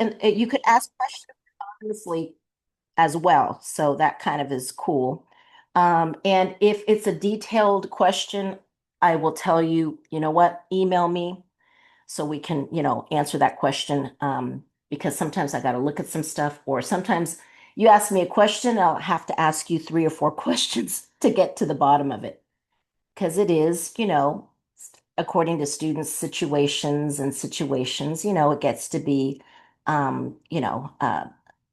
and you could ask questions honestly as well. So that kind of is cool. And if it's a detailed question, I will tell you, you know what, email me so we can, answer that question. Because sometimes I got to look at some stuff, or sometimes you ask me a question, I'll have to ask you three or four questions to get to the bottom of it. Because it is, according to students' situations, it gets to be,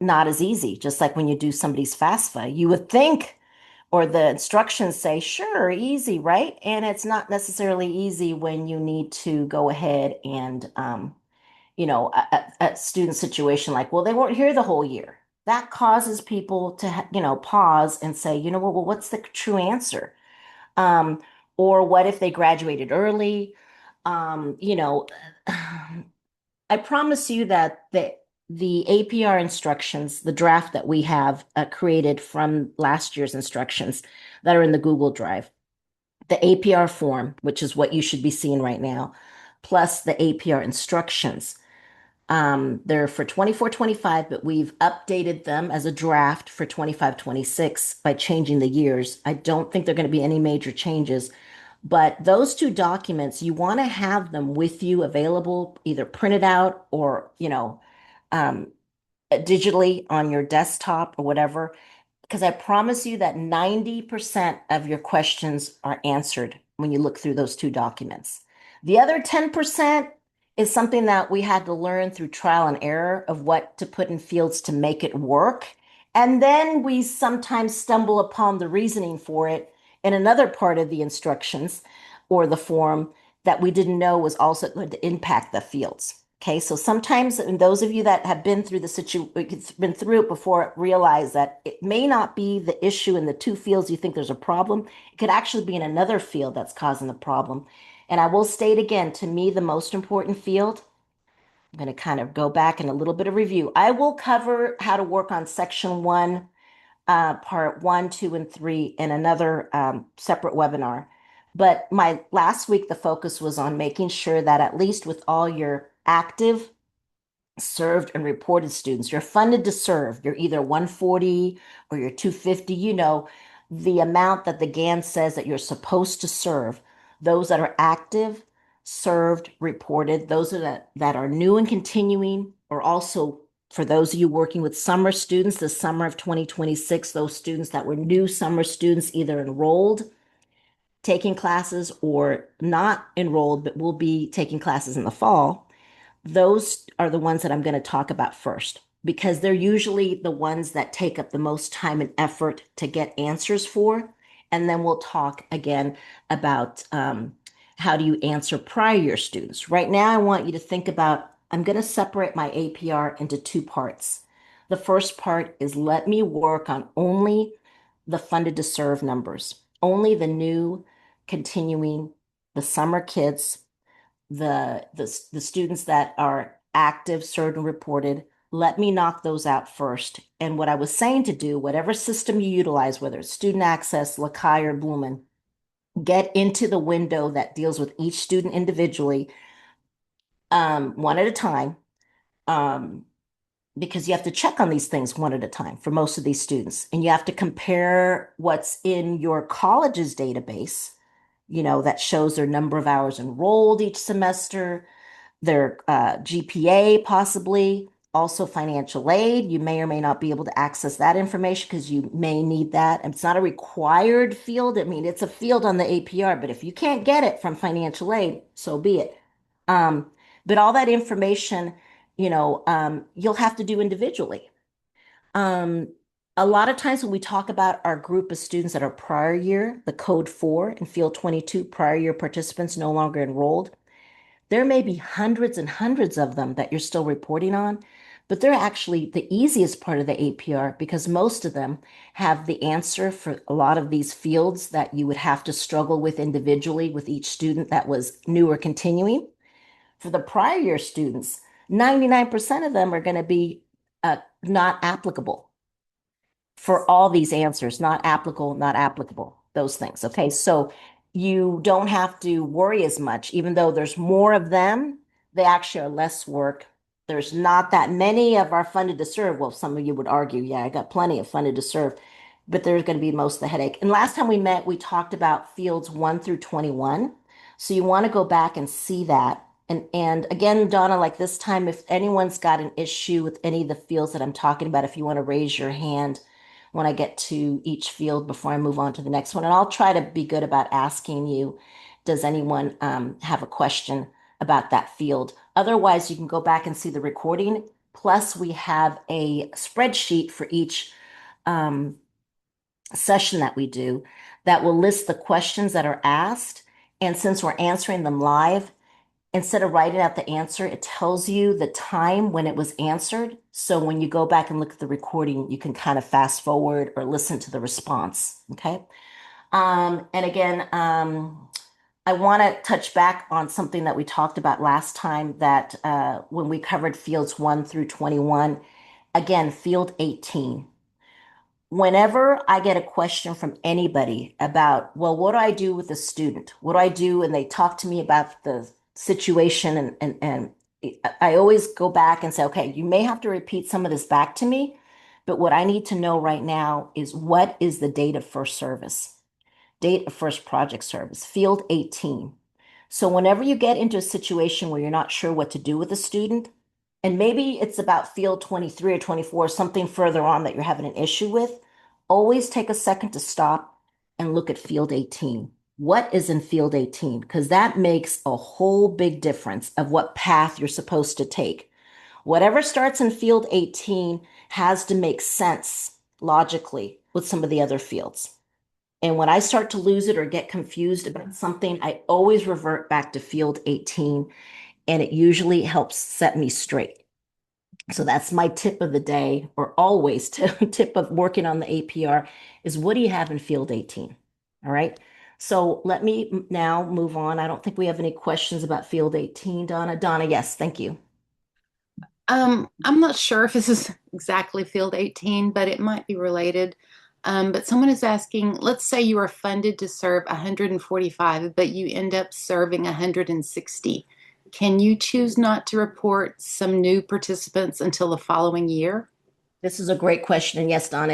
not as easy. Just like when you do somebody's FAFSA, you would think, or the instructions say, sure, easy, right? And it's not necessarily easy when you need to go ahead and, a student situation like, well, they weren't here the whole year. That causes people to, pause and say, well, what's the true answer? Um, or what if they graduated early? Um, you know, I promise you that the APR instructions, the draft that we have created from last year's instructions that are in the Google Drive, the APR form, which is what you should be seeing right now, plus the APR instructions. They're for 24-25, but we've updated them as a draft for 25-26 by changing the years. I don't think there are going to be any major changes, but those two documents, you want to have them with you available, either printed out or, um, digitally on your desktop or whatever, because I promise you that 90% of your questions are answered when you look through those two documents. The other 10% is something that we had to learn through trial and error of what to put in fields to make it work. And then we sometimes stumble upon the reasoning for it in another part of the instructions or the form that we didn't know was also going to impact the fields. Okay, so sometimes, and those of you that have been through been through it before, realize that it may not be the issue in the two fields you think there's a problem. It could actually be in another field that's causing the problem. And I will state again, to me, the most important field, I'm going to kind of go back in a little bit of review. I will cover how to work on section one, part one, two, and three in another separate webinar. But my last week, the focus was on making sure that at least with all your active, served, and reported students, you're funded to serve. You're either 140 or you're 250, the amount that the GAN says that you're supposed to serve. Those that are active, served, reported, those that are new and continuing, or also for those of you working with summer students, the summer of 2026, those students that were new summer students, either enrolled, taking classes, or not enrolled, but will be taking classes in the fall. Those are the ones that I'm going to talk about first because they're usually the ones that take up the most time and effort to get answers for. And then we'll talk again about how do you answer prior year students. Right now, I want you to think about, I'm going to separate my APR into two parts. The first part is let me work on only the funded to serve numbers, only the new continuing, the summer kids, the students that are active, served, and reported. Let me knock those out first. And what I was saying to do, whatever system you utilize, whether it's student access, Lakai, or Blumen, get into the window that deals with each student individually, one at a time, um, because you have to check on these things one at a time for most of these students. And you have to compare what's in your college's database, that shows their number of hours enrolled each semester, their GPA, possibly, also financial aid. You may or may not be able to access that information because you may need that. And it's not a required field. I mean, it's a field on the APR, but if you can't get it from financial aid, so be it. Um, but all that information, you'll have to do individually. Um, a lot of times when we talk about our group of students that are prior year, the code 4 and field 22, prior year participants no longer enrolled, there may be hundreds and hundreds of them that you're still reporting on, but they're actually the easiest part of the APR because most of them have the answer for a lot of these fields that you would have to struggle with individually with each student that was new or continuing. For the prior year students, 99% of them are going to be not applicable for all these answers, not applicable, not applicable, those things. Okay, so you don't have to worry as much, even though there's more of them, they actually are less work There's not that many of our funded to serve. Well, some of you would argue, yeah, I got plenty of funded to serve, but there's going to be most of the headache. And last time we met, we talked about fields 1 through 21. So you want to go back and see that. And again, Donna, like this time, if anyone's got an issue with any of the fields that I'm talking about, if you want to raise your hand when I get to each field before I move on to the next one, and I'll try to be good about asking you, does anyone have a question about that field? Otherwise, you can go back and see the recording. Plus, we have a spreadsheet for each um, session that we do that will list the questions that are asked. And since we're answering them live, instead of writing out the answer, it tells you the time when it was answered. So when you go back and look at the recording, you can kind of fast forward or listen to the response. Okay. And again, I want to touch back on something that we talked about last time that when we covered fields 1 through 21, again, field 18. Whenever I get a question from anybody about, well, what do I do with a student? What do I do? And they talk to me about the situation and I always go back and say, okay, you may have to repeat some of this back to me, but what I need to know right now is what is the date of first service? Date of first project service, field 18. So whenever you get into a situation where you're not sure what to do with a student, and maybe it's about field 23 or 24, something further on that you're having an issue with, always take a second to stop and look at field 18. What is in field 18? Because that makes a whole big difference of what path you're supposed to take. Whatever starts in field 18 has to make sense logically with some of the other fields. And when I start to lose it or get confused about something, I always revert back to field 18, and it usually helps set me straight. So that's my tip of the day, or always tip of working on the APR is what do you have in field 18? All right. So let me now move on. I don't think we have any questions about field 18, Donna. Donna, yes, thank you. I'm not sure if this is exactly field 18, but it might be related. But someone is asking, let's say you are funded to serve 145, but you end up serving 160. Can you choose not to report some new participants until the following year? This is a great question. And yes, Donna,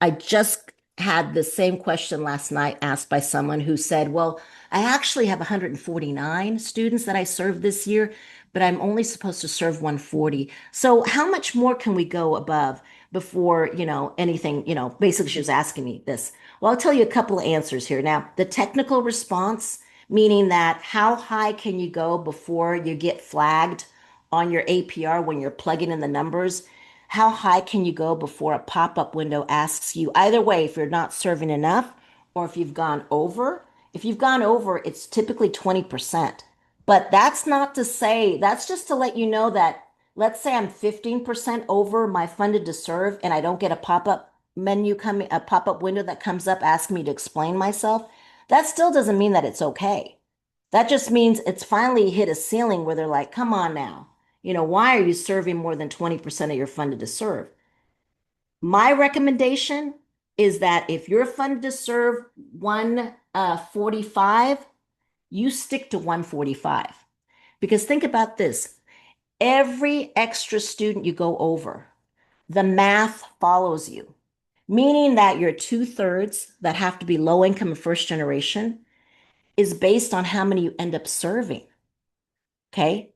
I just had the same question last night asked by someone who said, well, I actually have 149 students that I served this year, but I'm only supposed to serve 140. So how much more can we go above before, anything, basically she was asking me this. Well, I'll tell you a couple of answers here. Now, the technical response, meaning that how high can you go before you get flagged on your APR when you're plugging in the numbers? How high can you go before a pop-up window asks you either way if you're not serving enough or if you've gone over? If you've gone over, it's typically 20%. But that's not to say, that's just to let you know that let's say I'm 15% over my funded to serve and I don't get a pop-up menu coming, a pop-up window that comes up asking me to explain myself. That still doesn't mean that it's okay. That just means it's finally hit a ceiling where they're like, come on now. Why are you serving more than 20% of your funded to serve? My recommendation is that if you're funded to serve 145, you stick to 145. Because think about this. Every extra student you go over, the math follows you, meaning that your two-thirds that have to be low income and first generation is based on how many you end up serving. Okay.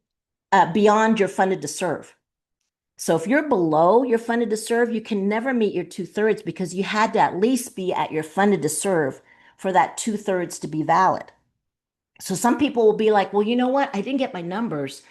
Beyond your funded to serve. So if you're below your funded to serve, you can never meet your two-thirds because you had to at least be at your funded to serve for that two-thirds to be valid. So some people will be like, well, you know what? I didn't get my numbers.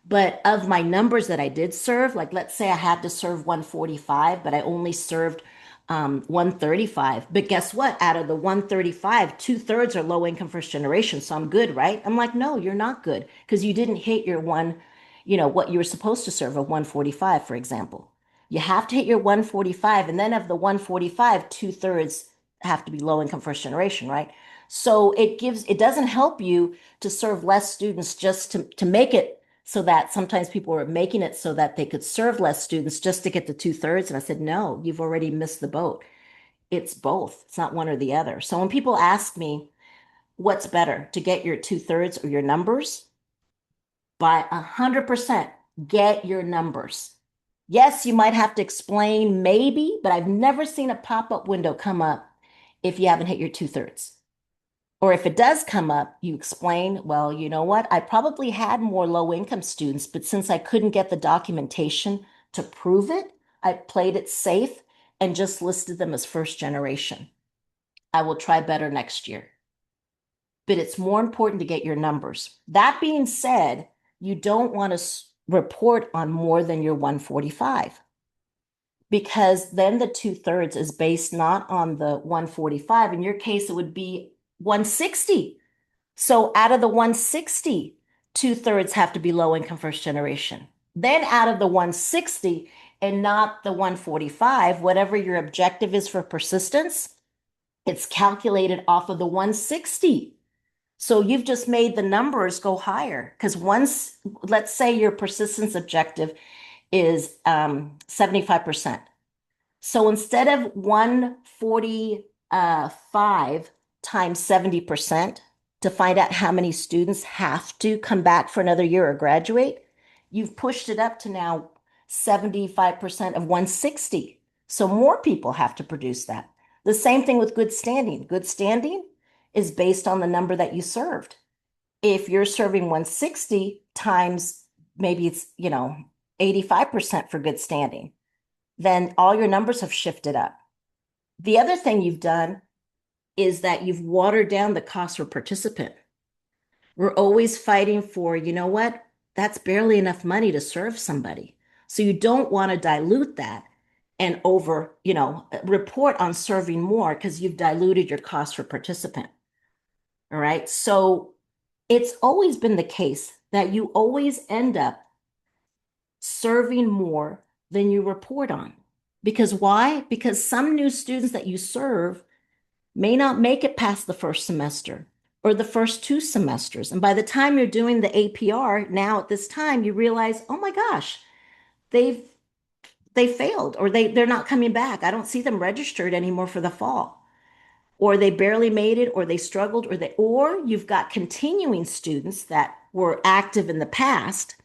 But of my numbers that I did serve, like let's say I had to serve 145, but I only served 135. But guess what? Out of the 135, two-thirds are low income first generation. So I'm good, right? I'm like, no, you're not good because you didn't hit your what you were supposed to serve of 145, for example. You have to hit your 145, and then of the 145, two-thirds have to be low income first generation, right? So it doesn't help you to serve less students just to make it so that sometimes people were making it so that they could serve less students just to get the two-thirds. And I said, no, you've already missed the boat. It's both. It's not one or the other. So when people ask me, what's better, to get your two-thirds or your numbers? By 100%, Get your numbers. Yes, you might have to explain maybe, but I've never seen a pop-up window come up if you haven't hit your two-thirds. Or if it does come up, you explain, well, you know what? I probably had more low income students, but since I couldn't get the documentation to prove it, I played it safe and just listed them as first generation. I will try better next year. But it's more important to get your numbers. That being said, you don't want to report on more than your 145 because then the two-thirds is based not on the 145. In your case, it would be 160. So out of the 160, two-thirds have to be low income first generation. Then out of the 160 and not the 145, whatever your objective is for persistence, it's calculated off of the 160. So you've just made the numbers go higher because once, let's say your persistence objective is 75%. So instead of 145 times 70% to find out how many students have to come back for another year or graduate, you've pushed it up to now 75% of 160. So more people have to produce that. The same thing with good standing. Good standing is based on the number that you served. If you're serving 160 times maybe it's, 85% for good standing, then all your numbers have shifted up. The other thing you've done is that you've watered down the cost per participant. We're always fighting for, you know what? That's barely enough money to serve somebody. So you don't want to dilute that and report on serving more because you've diluted your cost per participant. All right. So it's always been the case that you always end up serving more than you report on. Because why? Because some new students that you serve may not make it past the first semester or the first two semesters. And by the time you're doing the APR, now at this time, you realize, oh my gosh, they've they failed or they're not coming back. I don't see them registered anymore for the fall. Or they barely made it, or they struggled, or you've got continuing students that were active in the past,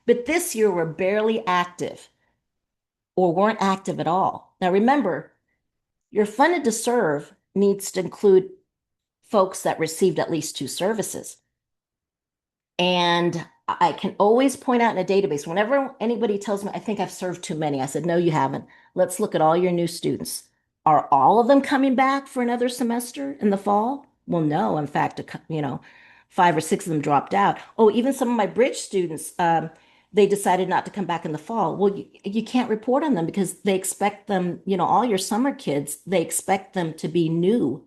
but this year were barely active or weren't active at all. Now remember, your funded to serve needs to include folks that received at least two services. And I can always point out in a database, whenever anybody tells me, I think I've served too many, I said, no, you haven't. Let's look at all your new students. Are all of them coming back for another semester in the fall? Well, no. In fact, five or six of them dropped out. Oh, even some of my bridge students, they decided not to come back in the fall. Well, you can't report on them because they expect them, all your summer kids, they expect them to be new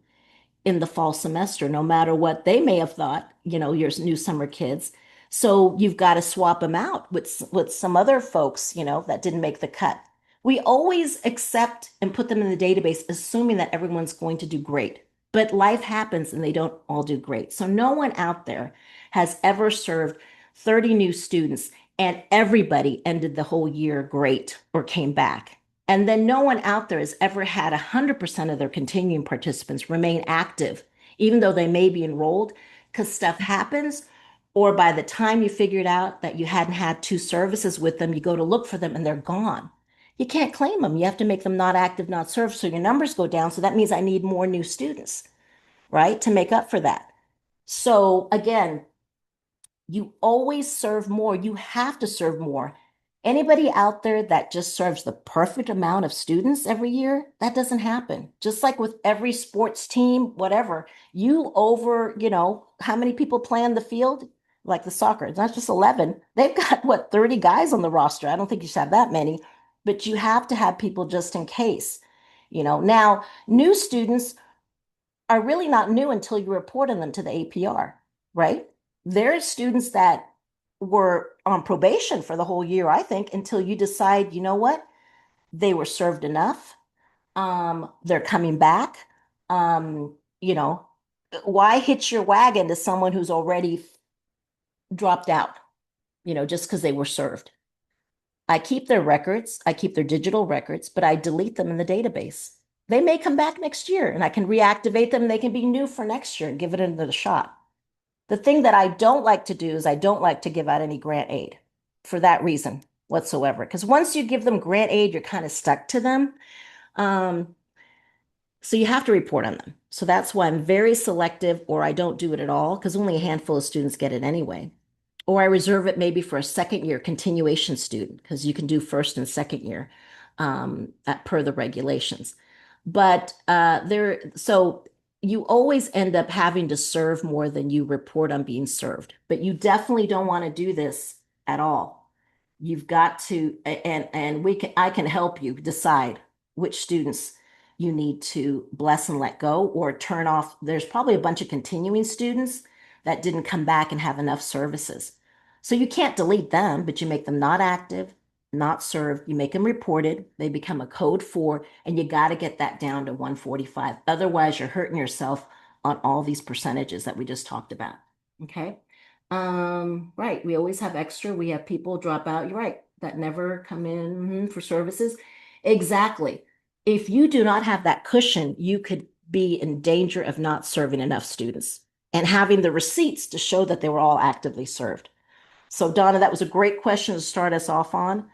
in the fall semester, no matter what they may have thought, your new summer kids. So you've got to swap them out with some other folks, that didn't make the cut. We always accept and put them in the database, assuming that everyone's going to do great. But life happens and they don't all do great. So no one out there has ever served 30 new students and everybody ended the whole year great or came back. And then no one out there has ever had 100% of their continuing participants remain active, even though they may be enrolled, because stuff happens. Or by the time you figured out that you hadn't had two services with them, you go to look for them and they're gone. You can't claim them. You have to make them not active, not served. So your numbers go down. So that means I need more new students, right, to make up for that. So again, you always serve more. You have to serve more. Anybody out there that just serves the perfect amount of students every year, that doesn't happen. Just like with every sports team, whatever, how many people play on the field? Like the soccer, it's not just 11. They've got what, 30 guys on the roster. I don't think you should have that many, but you have to have people just in case. Now new students are really not new until you report on them to the APR, right? There's students that were on probation for the whole year, I think, until you decide, you know what, they were served enough. They're coming back. Um, you know, why hitch your wagon to someone who's already dropped out, just because they were served? I keep their records, I keep their digital records, but I delete them in the database. They may come back next year and I can reactivate them. They can be new for next year and give it another shot. The thing that I don't like to do is I don't like to give out any grant aid. for that reason whatsoever. Because once you give them grant aid, you're kind of stuck to them. Um, so you have to report on them. So that's why I'm very selective, or I don't do it at all, because only a handful of students get it anyway. Or I reserve it maybe for a second year continuation student, because you can do first and second year per the regulations. But so you always end up having to serve more than you report on being served. But you definitely don't want to do this at all. You've got to, and I can help you decide which students you need to bless and let go or turn off. There's probably a bunch of continuing students that didn't come back and have enough services. So you can't delete them, but you make them not active, not served. You make them reported. They become a code 4, and you got to get that down to 145. Otherwise, you're hurting yourself on all these percentages that we just talked about. Okay. Right. We always have extra. We have people drop out. You're right. That never come in for services. Exactly. If you do not have that cushion, you could be in danger of not serving enough students and having the receipts to show that they were all actively served. So, Donna, that was a great question to start us off on,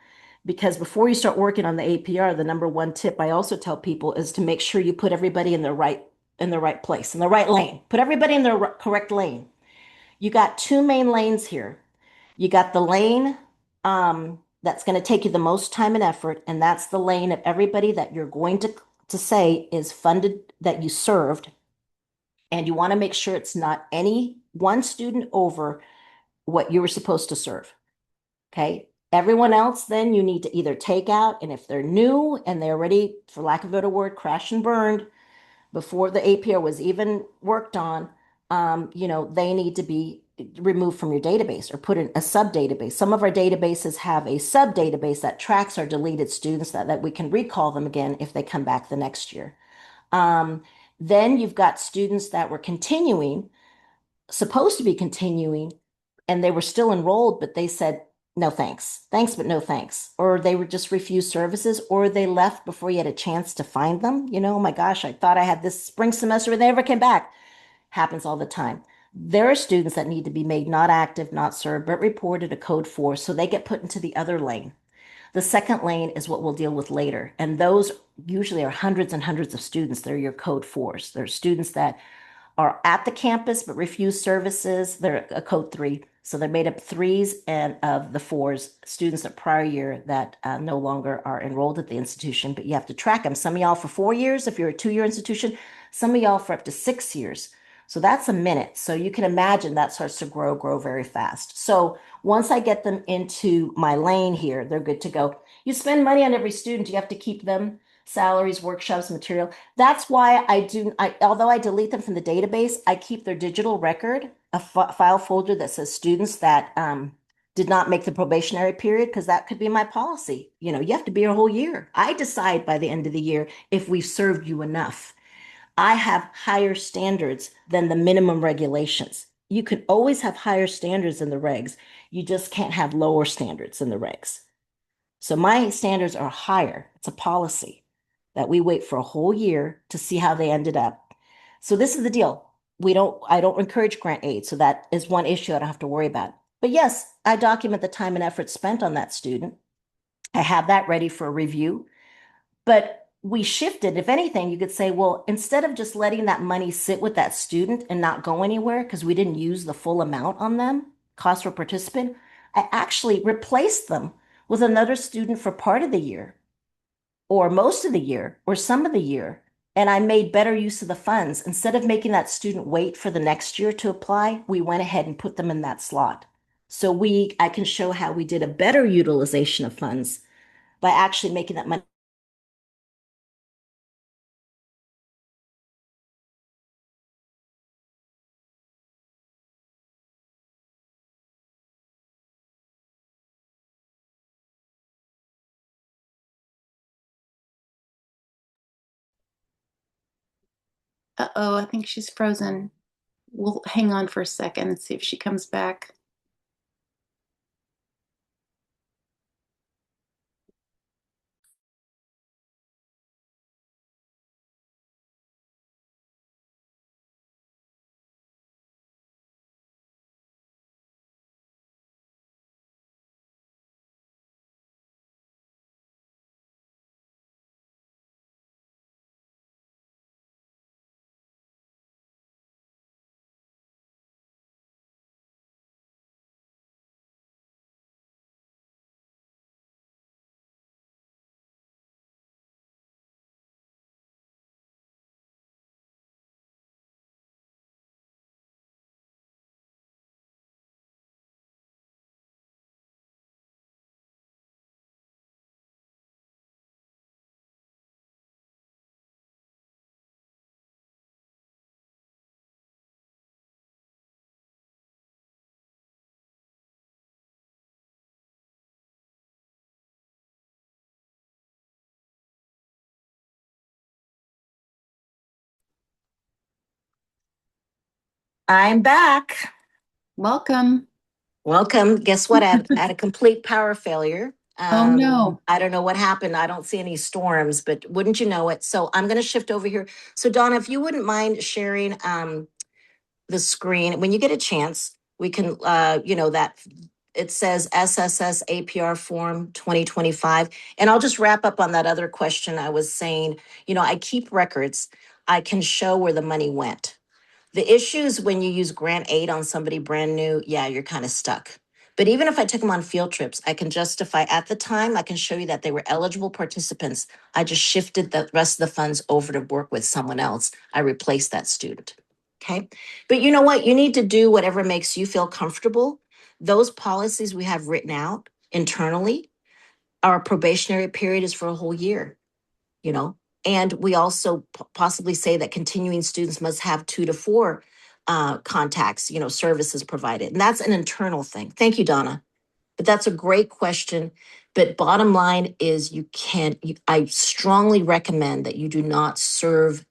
because before you start working on the APR, the number one tip I also tell people is to make sure you put everybody in the right place, in the right lane. Put everybody in the correct lane. You got two main lanes here. You got the lane that's going to take you the most time and effort, and that's the lane of everybody that you're going to say is funded that you served, and you want to make sure it's not any one student over what you were supposed to serve. Okay. Everyone else, then you need to either take out, and if they're new and they're already, for lack of a better word, crash and burned before the APR was even worked on, they need to be removed from your database or put in a sub database. Some of our databases have a sub database that tracks our deleted students that we can recall them again if they come back the next year. Um, then you've got students that were supposed to be continuing, and they were still enrolled, but they said, no thanks. Thanks, but no thanks. Or they were just refused services, or they left before you had a chance to find them. Oh my gosh, I thought I had this spring semester, but they never came back. Happens all the time. There are students that need to be made not active, not served, but reported a code 4, so they get put into the other lane. The second lane is what we'll deal with later. And those usually are hundreds and hundreds of students. They're your code 4s. They're students that are at the campus but refuse services. They're a code 3. So they're made up threes and of the 4s, students of prior year that no longer are enrolled at the institution, but you have to track them. Some of y'all for 4 years, if you're a 2-year institution, some of y'all for up to 6 years. So that's a minute. So you can imagine that starts to grow very fast. So once I get them into my lane here, they're good to go. You spend money on every student, you have to keep them, salaries, workshops, material. That's why although I delete them from the database, I keep their digital record, a file folder that says students that did not make the probationary period, because that could be my policy. You have to be a whole year. I decide by the end of the year if we've served you enough. I have higher standards than the minimum regulations. You can always have higher standards in the regs. You just can't have lower standards in the regs. So my standards are higher. It's a policy that we wait for a whole year to see how they ended up. So this is the deal. I don't encourage grant aid. So that is one issue I don't have to worry about. But yes, I document the time and effort spent on that student. I have that ready for a review. But we shifted. If anything, you could say, well, instead of just letting that money sit with that student and not go anywhere because we didn't use the full amount on them, cost per participant, I actually replaced them with another student for part of the year or most of the year or some of the year. And I made better use of the funds. Instead of making that student wait for the next year to apply, we went ahead and put them in that slot. So I can show how we did a better utilization of funds by actually making that money. Uh-oh, I think she's frozen. We'll hang on for a second and see if she comes back. I'm back. Welcome. Welcome. Guess what? I had a complete power failure. Oh no. I don't know what happened. I don't see any storms, but wouldn't you know it? So I'm going to shift over here. So Donna, if you wouldn't mind sharing the screen when you get a chance, we can, that it says SSS APR Form 2025. And I'll just wrap up on that other question I was saying. I keep records. I can show where the money went. The issues when you use grant aid on somebody brand new, yeah, you're kind of stuck. But even if I took them on field trips, I can justify at the time, I can show you that they were eligible participants. I just shifted the rest of the funds over to work with someone else. I replaced that student. Okay. But you know what? You need to do whatever makes you feel comfortable. Those policies we have written out internally, our probationary period is for a whole year, you know. And we also possibly say that continuing students must have 2 to 4 contacts, services provided. And that's an internal thing. Thank you, Donna. But that's a great question. But bottom line is I strongly recommend that you do not serve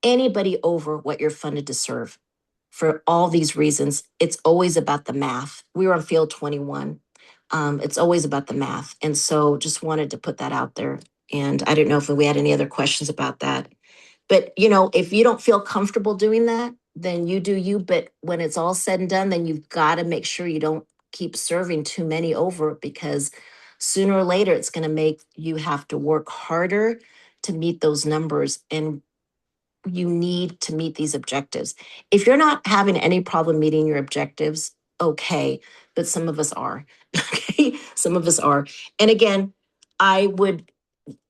anybody over what you're funded to serve for all these reasons. It's always about the math. We were on field 21. It's always about the math. And so just wanted to put that out there. And I didn't know if we had any other questions about that. But, if you don't feel comfortable doing that, then you do you. But when it's all said and done, then you've got to make sure you don't keep serving too many over because sooner or later it's going to make you have to work harder to meet those numbers. And you need to meet these objectives. If you're not having any problem meeting your objectives, okay, but some of us are. Okay, some of us are. And again, I would,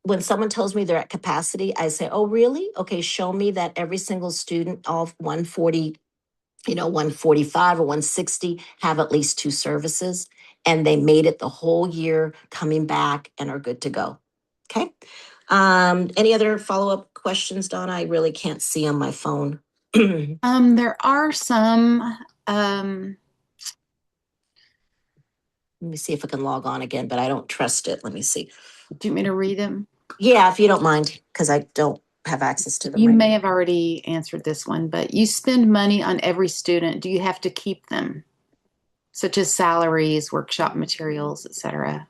when someone tells me they're at capacity, I say, oh, really? Okay, show me that every single student, all 140, 145 or 160 have at least 2 services and they made it the whole year coming back and are good to go. Okay. Any other follow-up questions, Donna? I really can't see on my phone. Let There are some. Um, me see if I can log on again, but I don't trust it. Let me see. do you want me to read them? Yeah, if you don't mind, because I don't have access to them You right may now. have already answered this one, but you spend money on every student. Do you have to keep them, such as salaries, workshop materials, etc.?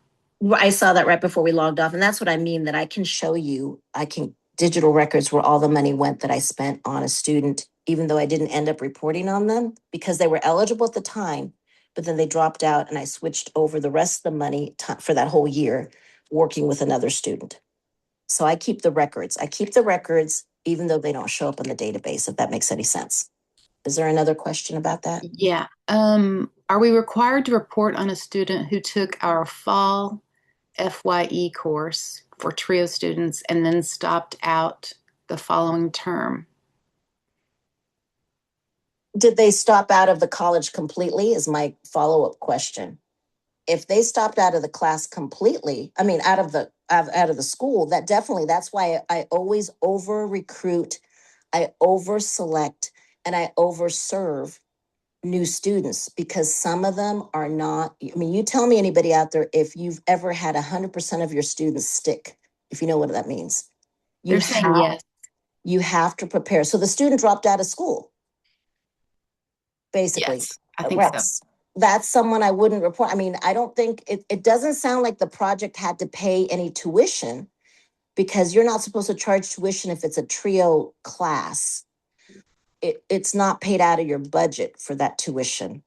I saw that right before we logged off. And that's what I mean, that I can show you, I can digital records where all the money went that I spent on a student, even though I didn't end up reporting on them because they were eligible at the time, but then they dropped out and I switched over the rest of the money for that whole year working with another student. So I keep the records. I keep the records, even though they don't show up in the database, if that makes any sense. Is there another question about that? Yeah. Are we required to report on a student who took our fall FYE course for TRIO students and then stopped out the following term? Did they stop out of the college completely? Is my follow-up question. If they stopped out of the class completely, I mean, out of the school, that's why I always over recruit, I over select, and I over serve new students because some of them are not. I mean, you tell me anybody out there if you've ever had 100% of your students stick, if you know what that means. You They're saying have yes. you have to prepare. So the student dropped out of school, basically. Yes, I think so. That's someone I wouldn't report. I mean, I don't think it doesn't sound like the project had to pay any tuition because you're not supposed to charge tuition if it's a trio class. It's not paid out of your budget for that tuition.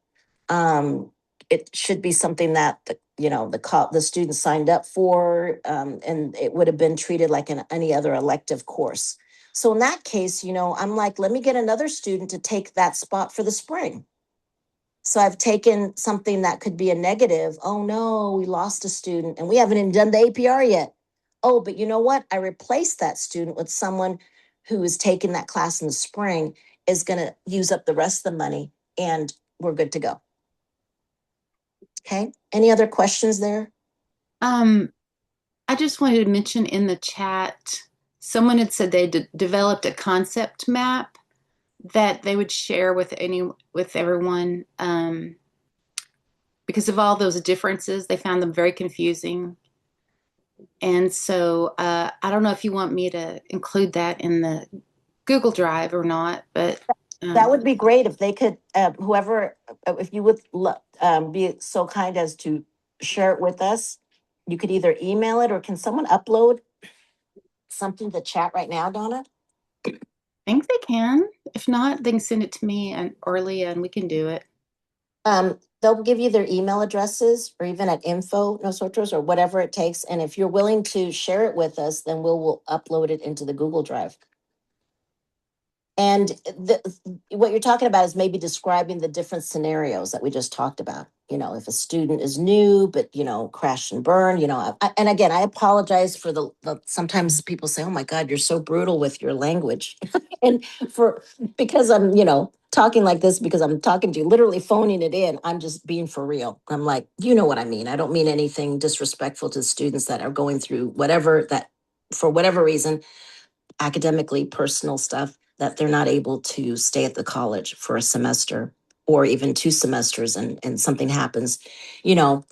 Um, it should be something that the student signed up for, and it would have been treated like any other elective course. So in that case, I'm like, let me get another student to take that spot for the spring. So I've taken something that could be a negative. Oh no, we lost a student and we haven't even done the APR yet. Oh, but you know what? I replaced that student with someone who is taking that class in the spring, is going to use up the rest of the money, and we're good to go. Okay. Any other questions there? Um, I just wanted to mention in the chat, someone had said they developed a concept map that they would share with everyone because of all those differences. They found them very confusing, and so I don't know if you want me to include that in the Google Drive or not, but That Um, would be great if they could, whoever, if you would be so kind as to share it with us. You could either email it or can someone upload something to chat right now, Donna? I think they can. If not, they can send it to me and or Leah, and we can do it. They'll give you their email addresses or even at info nosotros or whatever it takes. And if you're willing to share it with us, then we'll upload it into the Google Drive. And what you're talking about is maybe describing the different scenarios that we just talked about. You know, if a student is new, but, crash and burn, and again, I apologize for sometimes people say, oh my God, you're so brutal with your language. And because I'm, talking like this, because I'm talking to you, literally phoning it in, I'm just being for real. I'm like, you know what I mean? I don't mean anything disrespectful to students that are going through whatever that, for whatever reason, academically personal stuff that they're not able to stay at the college for a semester or even 2 semesters and something happens, you know,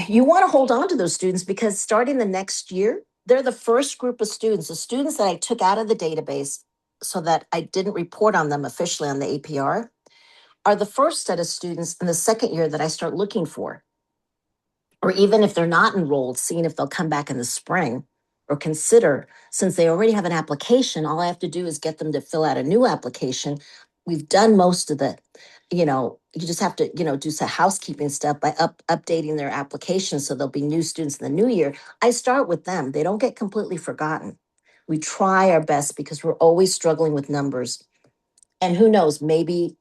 you want to hold on to those students because starting the next year, they're the first group of students, the students that I took out of the database so that I didn't report on them officially on the APR are the first set of students in the second year that I start looking for, or even if they're not enrolled, seeing if they'll come back in the spring or consider, since they already have an application, all I have to do is get them to fill out a new application. We've done most of the, you just have to, do some housekeeping stuff by updating their application so there'll be new students in the new year. I start with them. They don't get completely forgotten. We try our best because we're always struggling with numbers. And who knows, maybe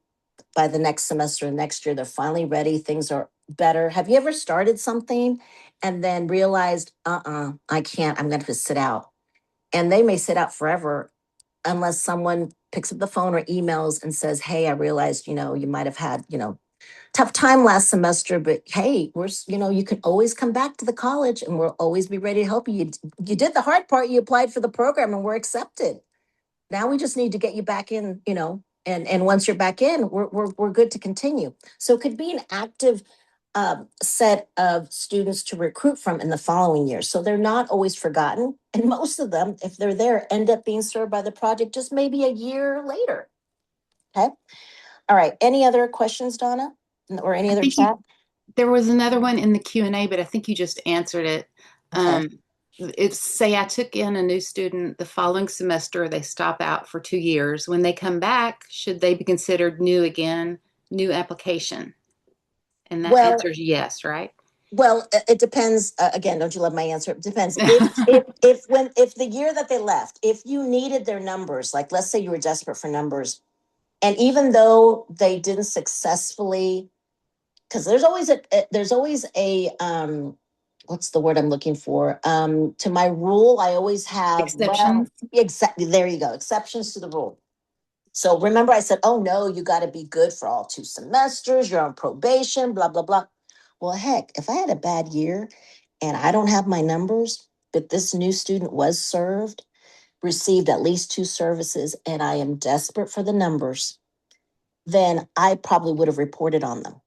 by the next semester and next year, they're finally ready. Things are better. Have you ever started something and then realized, I can't, I'm going to sit out? And they may sit out forever unless someone picks up the phone or emails and says, hey, I realized, you might have had, tough time last semester, but hey, you can always come back to the college and we'll always be ready to help you. You did the hard part. You applied for the program and we're accepted. Now we just need to get you back in, and once you're back in, we're good to continue. So it could be an active set of students to recruit from in the following year. So they're not always forgotten. And most of them, if they're there, end up being served by the project just maybe a year later. Okay. All right. Any other questions, Donna? Or any I other think chat? there was another one in the Q&A, but I think you just answered it. Okay. It's say I took in a new student the following semester, they stop out for 2 years. When they come back, should they be considered new again, new application? And that Well, answer is yes, right? it depends. Again, don't you love my answer? It depends. If the year that they left, if you needed their numbers, like let's say you were desperate for numbers, and even though they didn't successfully, because there's always a what's the word I'm looking for? To my rule, I always have, Exceptions. exactly, there you go, exceptions to the rule. So remember, I said, oh no, you got to be good for all 2 semesters. You're on probation, blah, blah, blah. Well, heck, if I had a bad year and I don't have my numbers, but this new student was served, received at least 2 services, and I am desperate for the numbers, then I probably would have reported on them.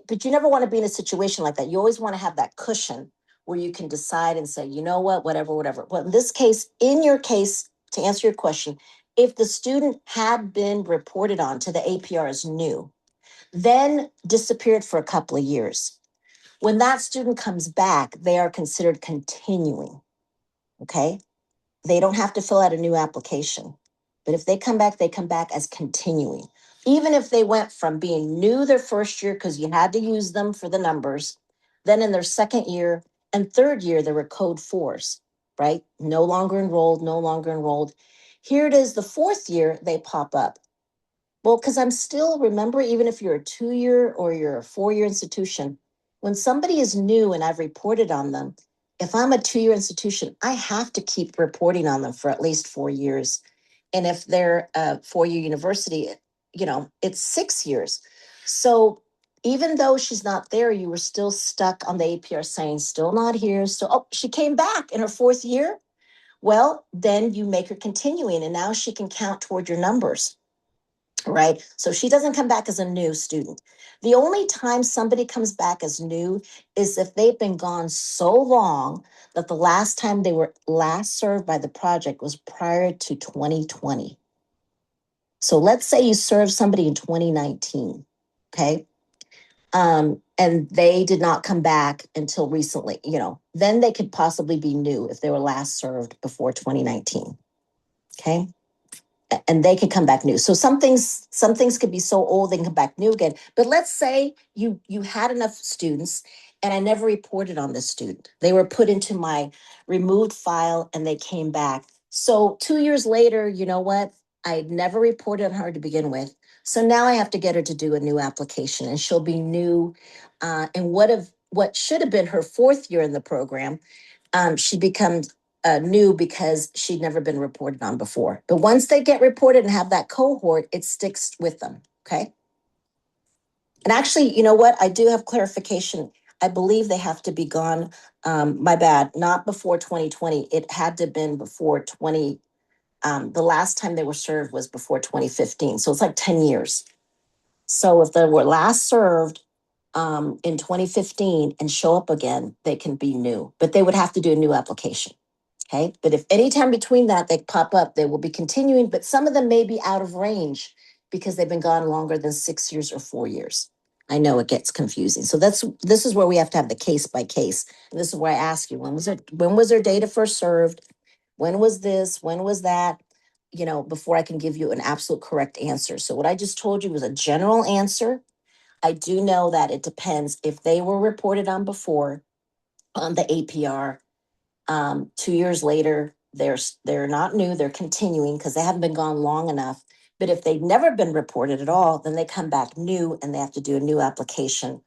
But you never want to be in a situation like that. You always want to have that cushion where you can decide and say, you know what, whatever, whatever. Well, in this case, in your case, to answer your question, if the student had been reported on to the APR as new, then disappeared for a couple of years, when that student comes back, they are considered continuing. Okay. They don't have to fill out a new application. But if they come back as continuing. Even if they went from being new their first year because you had to use them for the numbers, then in their second year and third year, there were code fours, right? No longer enrolled, no longer enrolled. Here it is, the fourth year, they pop up. Well, because I'm still, remember, even if you're a 2 year or you're a 4 year institution, when somebody is new and I've reported on them, if I'm a 2 year institution, I have to keep reporting on them for at least 4 years. And if they're a 4 year university, it's 6 years. So even though she's not there, you were still stuck on the APR saying, still not here. So, oh, she came back in her fourth year. Well, then you make her continuing, and now she can count toward your numbers, right? So she doesn't come back as a new student. The only time somebody comes back as new is if they've been gone so long that the last time they were last served by the project was prior to 2020. So let's say you served somebody in 2019, okay? And they did not come back until recently, then they could possibly be new if they were last served before 2019, okay? And they could come back new. So some things could be so old they can come back new again. But let's say you had enough students and I never reported on this student. They were put into my removed file and they came back. So 2 years later, you know what? I never reported on her to begin with. So now I have to get her to do a new application and she'll be new. And what should have been her fourth year in the program, she becomes new because she'd never been reported on before. But once they get reported and have that cohort, it sticks with them. Okay. And actually, you know what? I do have clarification. I believe they have to be gone. My bad, not before 2020. It had to have been before 20. The last time they were served was before 2015. So it's like 10 years. So if they were last served in 2015 and show up again, they can be new, but they would have to do a new application. Okay. But if anytime between that they pop up, they will be continuing, but some of them may be out of range because they've been gone longer than 6 years or 4 years. I know it gets confusing. So this is where we have to have the case by case. And this is where I ask you, when was their data first served? When was this? When was that? Before I can give you an absolute correct answer. So what I just told you was a general answer. I do know that it depends if they were reported on before on the APR. 2 years later, they're not new, they're continuing because they haven't been gone long enough. But if they've never been reported at all, then they come back new and they have to do a new application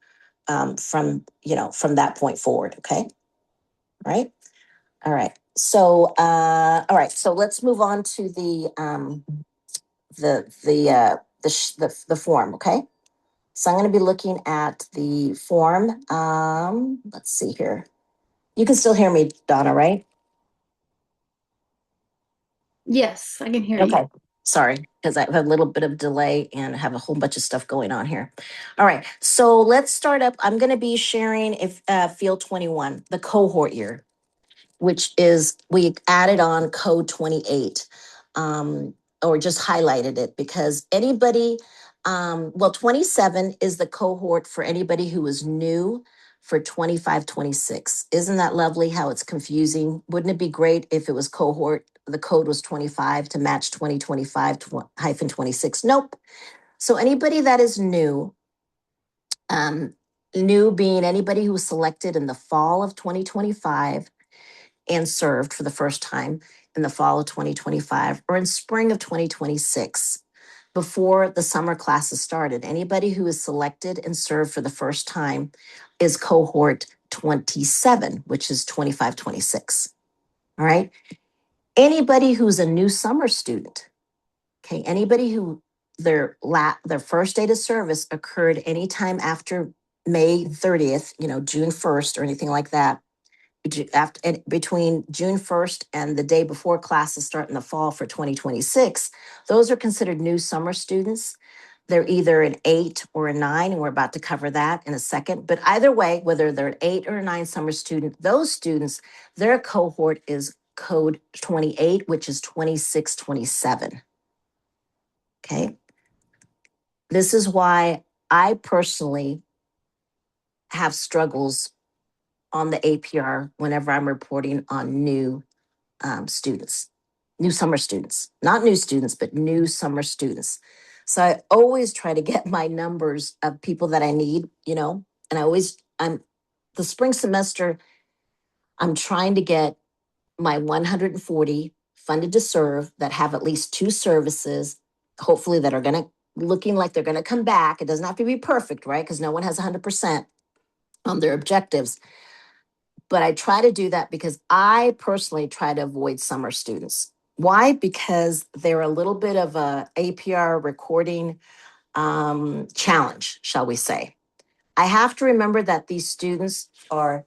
from that point forward. Okay. Right. All right. So all right. So let's move on to the form. Okay. So I'm going to be looking at the form. Let's see here. You can still hear me, Donna, right? Yes, I can hear you. Okay. Sorry, because I have a little bit of delay and have a whole bunch of stuff going on here. All right. So let's start up. I'm going to be sharing if field 21, the cohort year, which is we added on code 28, or just highlighted it because anybody, 27 is the cohort for anybody who is new for 25, 26. Isn't that lovely how it's confusing? Wouldn't it be great if it was cohort, the code was 25 to match 2025 hyphen 26? Nope. So anybody that is um, new being anybody who was selected in the fall of 2025 and served for the first time in the fall of 2025 or in spring of 2026 before the summer classes started. Anybody who is selected and served for the first time is cohort 27, which is 25, 26. All right. Anybody who's a new summer student, okay, anybody who their first date of service occurred anytime after May 30th, June 1st or anything like that, after between June 1st and the day before classes start in the fall for 2026, those are considered new summer students. They're either an 8 or a 9, and we're about to cover that in a second. But either way, whether they're an 8 or a 9 summer student, those students, their cohort is code 28, which is 26, 27. Okay. This is why I personally have struggles on the APR whenever I'm reporting on students, new summer students, not new students, but new summer students. So I always try to get my numbers of people that I need, and I'm the spring semester, I'm trying to get my 140 funded to serve that have at least two services, hopefully that are going to looking like they're going to come back. It doesn't have to be perfect, right? Because no one has 100% on their objectives. But I try to do that because I personally try to avoid summer students. Why? Because they're a little bit of a APR recording challenge, shall we say. I have to remember that these students are.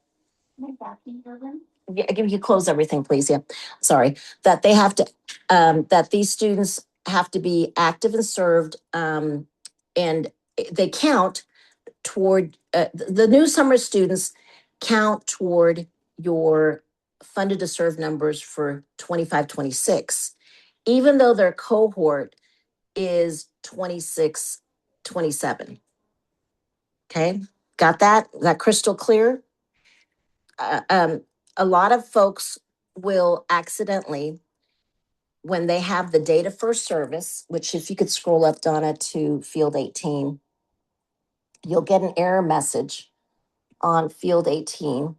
Yeah, you close everything, please. Yeah, sorry. That they have to, that these students have to be active and served, and they count toward the new summer students count toward your funded to serve numbers for 25, 26, even though their cohort is 26, 27. Okay, got that? Is that crystal clear? Uh, um, a lot of folks will accidentally, when they have the data first service, which if you could scroll up, Donna, to field 18, you'll get an error message on field 18.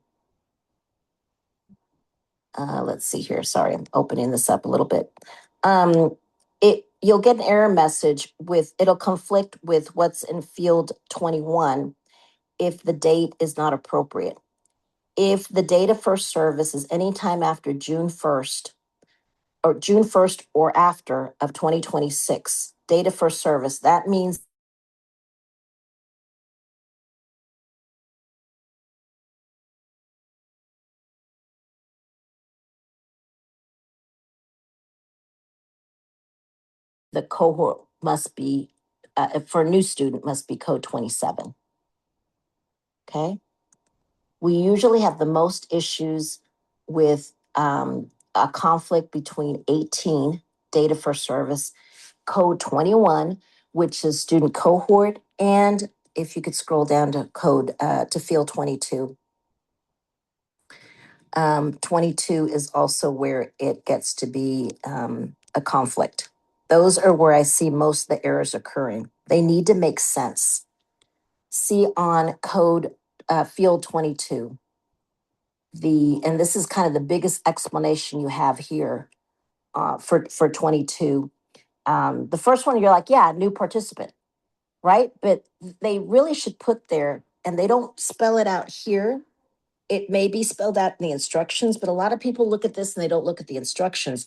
Let's see here. Sorry, I'm opening this up a little bit. You'll get an error message with, it'll conflict with what's in field 21 if the date is not appropriate. If the data first service is anytime after June 1st or June 1st or after of 2026, data first service, that means the cohort must be, for a new student, must be code 27. Okay. We usually have the most issues with a conflict between 18, data for service, code 21, which is student cohort, and if you could scroll down to code to field 22. 22 is also where it gets to be a conflict. Those are where I see most of the errors occurring. They need to make sense. See on code field 22. And this is kind of the biggest explanation you have here for 22. The first one, you're like, yeah, new participant, right? But they really should put there, and they don't spell it out here. It may be spelled out in the instructions, but a lot of people look at this and they don't look at the instructions.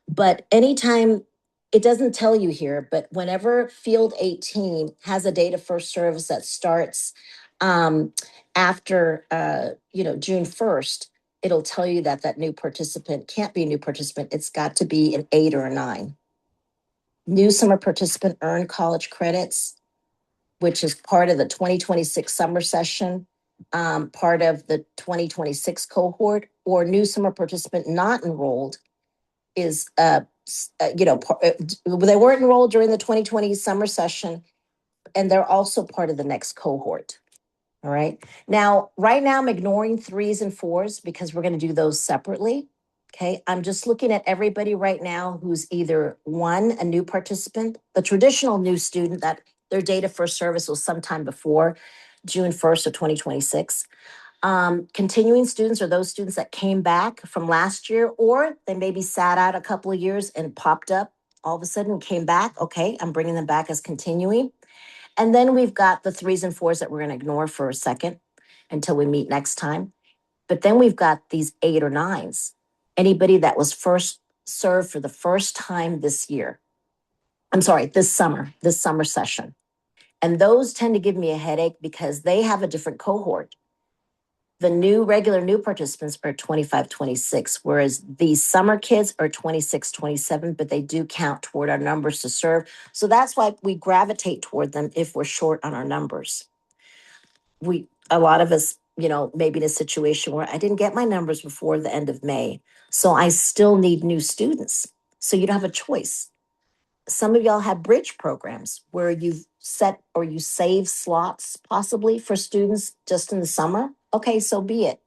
But anytime, it doesn't tell you here, but whenever field 18 has a data first service that starts after June 1st, it'll tell you that that new participant can't be a new participant. It's got to be an 8 or a 9. New summer participant earn college credits, which is part of the 2026 summer session, part of the 2026 cohort, or new summer participant not enrolled is, they weren't enrolled during the 2020 summer session, and they're also part of the next cohort. All right. Now, right now, I'm ignoring 3s and 4s because we're going to do those separately. Okay. I'm just looking at everybody right now who's either one, a new participant, the traditional new student that their data first service was sometime before June 1st of 2026. Continuing students are those students that came back from last year, or they maybe sat out a couple of years and popped up all of a sudden and came back. Okay. I'm bringing them back as continuing. And then we've got the 3s and 4s that we're going to ignore for a second until we meet next time. But then we've got these 8 or 9s. Anybody that was first served for the first time this year. I'm sorry, this summer session. And those tend to give me a headache because they have a different cohort. The regular new participants are 25, 26, whereas these summer kids are 26, 27, but they do count toward our numbers to serve. So that's why we gravitate toward them if we're short on our numbers. A lot of us, maybe in a situation where I didn't get my numbers before the end of May. So I still need new students. So you don't have a choice. Some of y'all have bridge programs where you've set or you save slots possibly for students just in the summer. Okay, so be it.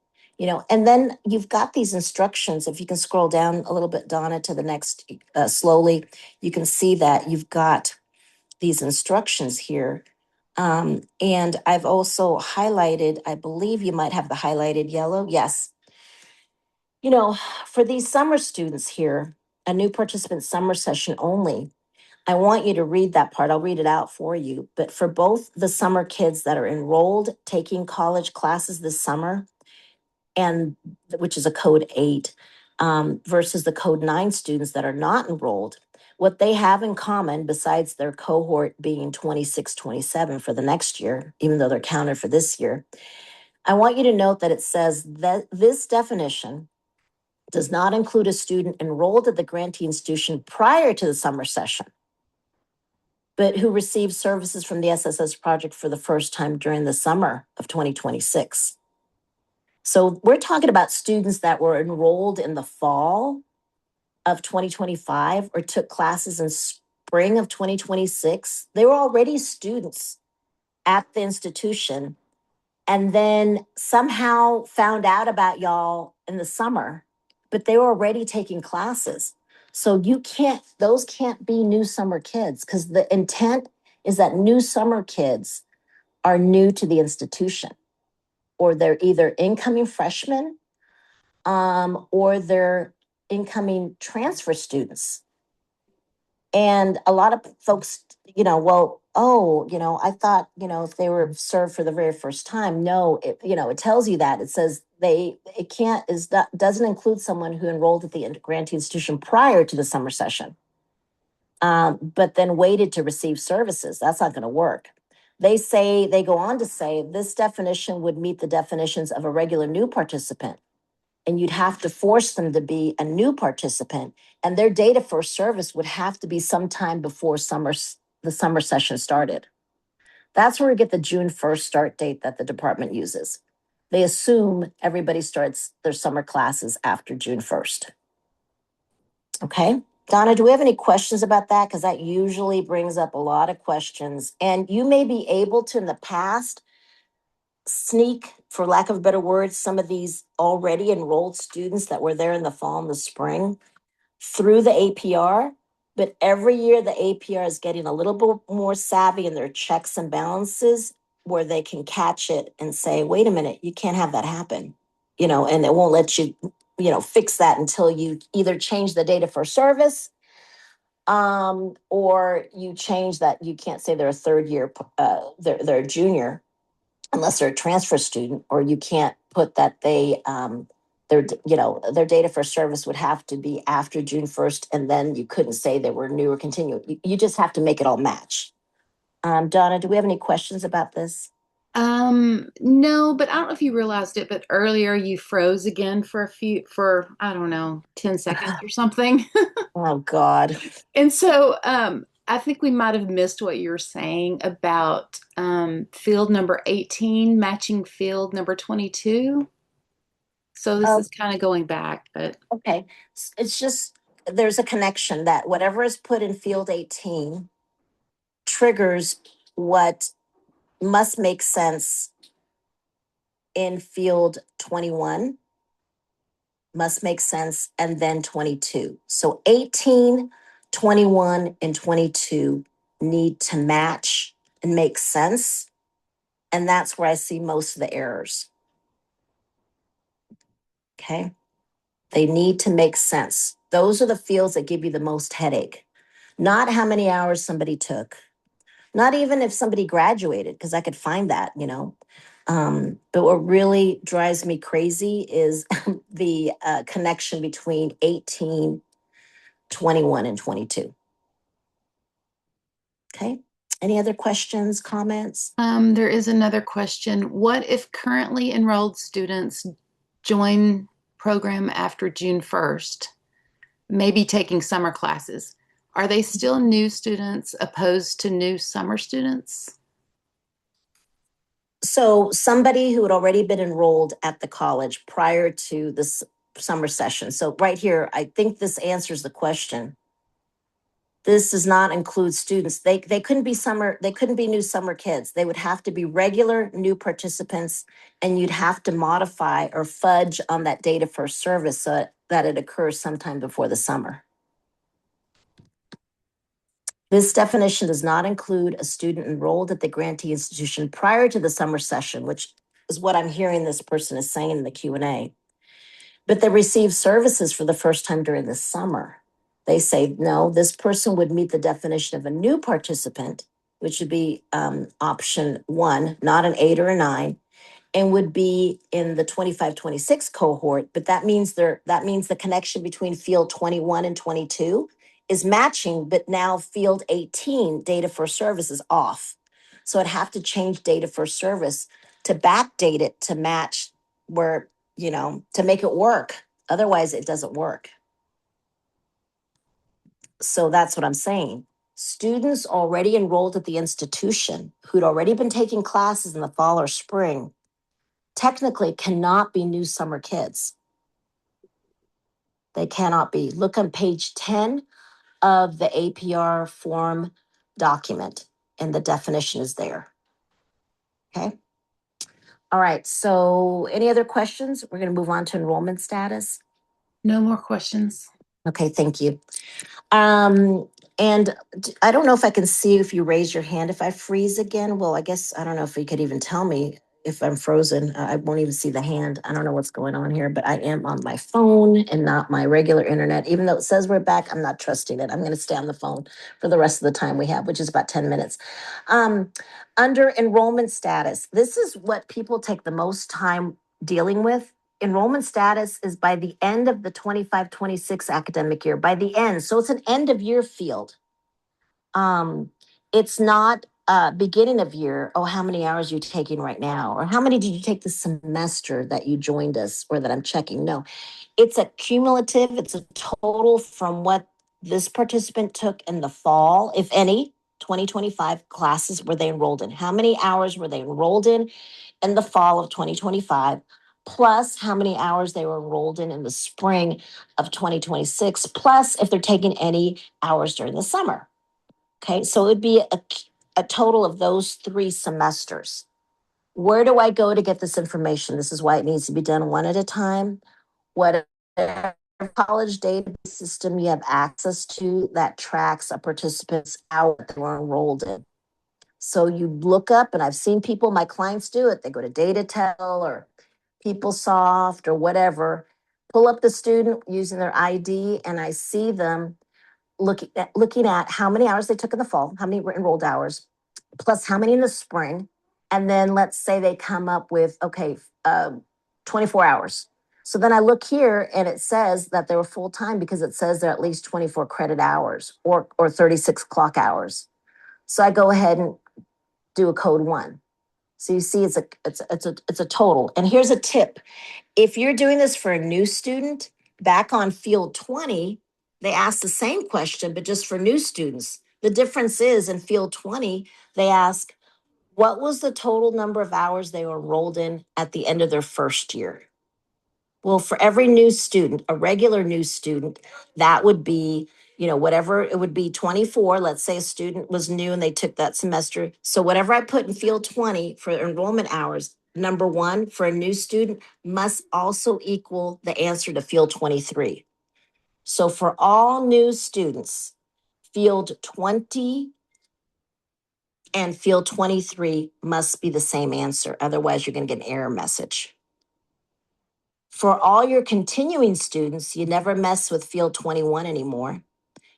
And then you've got these instructions. If you can scroll down a little bit, Donna, to the next slowly, you can see that you've got these instructions here. And I've also highlighted, I believe you might have the highlighted yellow. Yes. For these summer students here, a new participant summer session only, I want you to read that part. I'll read it out for you. But for both the summer kids that are enrolled taking college classes this summer, and which is a code 8, versus the code 9 students that are not enrolled, what they have in common, besides their cohort being 26, 27 for the next year, even though they're counted for this year, I want you to note that it says that this definition does not include a student enrolled at the grantee institution prior to the summer session, but who received services from the SSS project for the first time during the summer of 2026. So we're talking about students that were enrolled in the fall of 2025 or took classes in spring of 2026, they were already students at the institution and then somehow found out about y'all in the summer, but they were already taking classes. So those can't be new summer kids because the intent is that new summer kids are new to the institution or they're either incoming freshmen or they're incoming transfer students. And a lot of folks, well, oh, I thought, if they were served for the very first time, no, it tells you that. It says it can't, doesn't include someone who enrolled at the grantee institution prior to the summer session, but then waited to receive services. That's not going to work. They go on to say this definition would meet the definitions of a regular new participant, and you'd have to force them to be a new participant, and their data for service would have to be sometime before the summer session started. That's where we get the June 1st start date that the department uses. They assume everybody starts their summer classes after June 1st. Okay. Donna, do we have any questions about that? Because that usually brings up a lot of questions. And you may be able to, in the past, sneak, for lack of a better word, some of these already enrolled students that were there in the fall and the spring through the APR. But every year the APR is getting a little bit more savvy in their checks and balances where they can catch it and say, wait a minute, you can't have that happen, and it won't let you, fix that until you either change the data for service or you change that. You can't say they're a third year, they're a junior unless they're a transfer student, or you can't put that their data for service would have to be after June 1st, and then you couldn't say they were new or continuing. You just have to make it all match. Donna, do we have any questions about this? No, but I don't know if you realized it, but earlier you froze again for I don't know, 10 seconds or something. Oh, God. And so I think we might have missed what you were saying about field number 18 matching field number 22. So this Oh, is kind of going back, but okay. It's just there's a connection that whatever is put in field 18 triggers what must make sense in field 21, must make sense, and then 22. So 18, 21, and 22 need to match and make sense. And that's where I see most of the errors. Okay. They need to make sense. Those are the fields that give you the most headache. Not how many hours somebody took, not even if somebody graduated, because I could find that. But what really drives me crazy is the connection between 18, 21, and 22. Okay. Any other questions, comments? there is another question. What if currently enrolled students join program after June 1st, maybe taking summer classes? Are they still new students opposed to new summer students? So somebody who had already been enrolled at the college prior to this summer session. So right here, I think this answers the question. This does not include students. They couldn't be new summer kids. They would have to be regular new participants, and you'd have to modify or fudge on that data for service so that it occurs sometime before the summer. This definition does not include a student enrolled at the grantee institution prior to the summer session, which is what I'm hearing this person is saying in the Q&A. But they receive services for the first time during the summer. They say, no, this person would meet the definition of a new participant, which would be option 1, not an 8 or a 9, and would be in the 25-26 cohort. But that means the connection between field 21 and 22 is matching, but now field 18 data for service is off. So I'd have to change data for service to backdate it to match where, to make it work. Otherwise, it doesn't work. So that's what I'm saying. Students already enrolled at the institution who'd already been taking classes in the fall or spring technically cannot be new summer kids. They cannot be. Look on page 10 of the APR form document, and the definition is there. Okay. All right. So any other questions? We're going to move on to enrollment status. No more questions. Okay, thank you. And I don't know if I can see if you raise your hand. If I freeze again, well, I guess I don't know if you could even tell me if I'm frozen. I won't even see the hand. I don't know what's going on here, but I am on my phone and not my regular internet. Even though it says we're back, I'm not trusting it. I'm going to stay on the phone for the rest of the time we have, which is about 10 minutes. Um, Under enrollment status, this is what people take the most time dealing with. Enrollment status is by the end of the 25-26 academic year, by the end. So it's an end of year field. It's not beginning of year, oh, how many hours are you taking right now? Or how many did you take the semester that you joined us or that I'm checking? No, it's a cumulative, it's a total from what this participant took in the fall, if any, 2025 classes were they enrolled in? How many hours were they enrolled in the fall of 2025, plus how many hours they were enrolled in the spring of 2026, plus if they're taking any hours during the summer. Okay, so it would be a total of those 3 semesters. Where do I go to get this information? This is why it needs to be done one at a time. Whatever college database system you have access to that tracks a participant's hours that were enrolled in. So you look up, and I've seen people, my clients do it. They go to DataTel or PeopleSoft or whatever, pull up the student using their ID, and I see them looking at how many hours they took in the fall, how many were enrolled hours, plus how many in the spring. And then let's say they come up with, okay, 24 hours. So then I look here and it says that they were full time because it says they're at least 24 credit hours or 36 clock hours. So I go ahead and do a code 1. So you see it's a total. And here's a tip. If you're doing this for a new student, back on field 20, they ask the same question, but just for new students. The difference is in field 20, they ask, what was the total number of hours they were enrolled in at the end of their first year? Well, for every new student, a regular new student, that would be, whatever it would be 24. Let's say a student was new and they took that semester. So whatever I put in field 20 for enrollment hours, number 1 for a new student must also equal the answer to field 23. So for all new students, field 20 and field 23 must be the same answer. Otherwise, you're going to get an error message. For all your continuing students, you never mess with field 21 anymore.